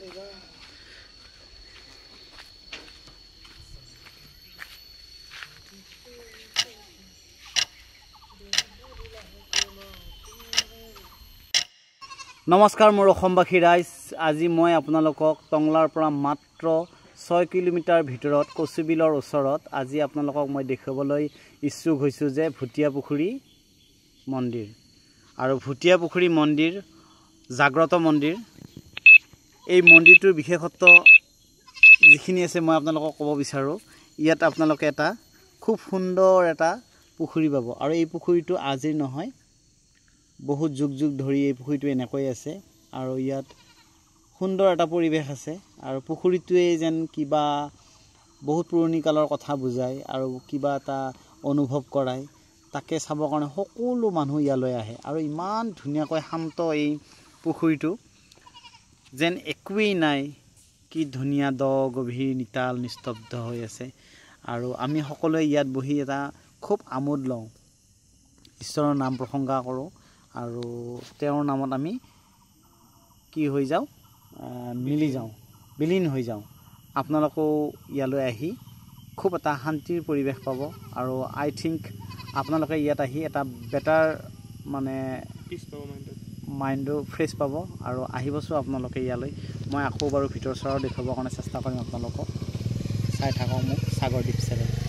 নমস্কাৰ মোৰ অসমবাসী ৰাইজ আজি মই আপোনালোকক টংলাৰ পৰা মাত্ৰ 6 কিলোমিটাৰ ভিতৰত কচুবিলৰ ওচৰত আজি আপোনালোকক মই দেখাবলৈ ইচ্ছুক হৈছো যে ভুটিয়া পুখুৰী মন্দিৰ আৰু ভুটিয়া পুখুৰী মন্দিৰ জাগ্ৰত মন্দিৰ এই মন্দিৰটোৰ বিশেষত্ব যিখিনি আছে মই আপোনালোকক ক'ব বিচাৰো ইয়াত আপোনালোকে এটা খুব সুন্দৰ এটা পুখুৰী পাব আৰু এই পুখুৰীটো আজি নহয় বহুত যুগ যুগ ধৰি এই পুখুৰীটো এনেকৈ আছে আৰু ইয়াত সুন্দৰ এটা পৰিবেশ আছে আৰু পুখুৰীটোৱে যেন কিবা বহুত পুৰণি কালৰ কথা বুজায় আৰু কিবা এটা অনুভৱ কৰায় তাকে চাব কাৰণে সকলো মানুহ ইয়ালৈ আহে আৰু ইমান ধুনীয়াকৈ শান্ত এই পুখুৰীটো যেন একোৱেই নাই কি ধুনীয়া দ গভীৰ নিতাল নিস্তব্ধ হৈ আছে আৰু আমি সকলোৱে ইয়াত বহি এটা খুব আমোদ লওঁ ঈশ্বৰৰ নাম প্ৰসংগা কৰোঁ আৰু তেওঁৰ নামত আমি কি হৈ যাও মিলি যাও বিলীন হৈ যাও আপোনালোকও ইয়ালৈ আহি খুব এটা শান্তিৰ পৰিবেশ পাব আৰু আই থিংক আপোনালোকে ইয়াত আহি এটা বেটাৰ মানে মাইন্ডো ফ্ৰেছ পাব আৰু আহিবছো আপোনালোকে ইয়ালৈ মই আকৌ বাৰু ভিতৰ চৰাও দেখাবৰ কাৰণে চেষ্টা কৰিম আপোনালোকক চাই থাকক মোক সাগৰদ্বীপ চেনেল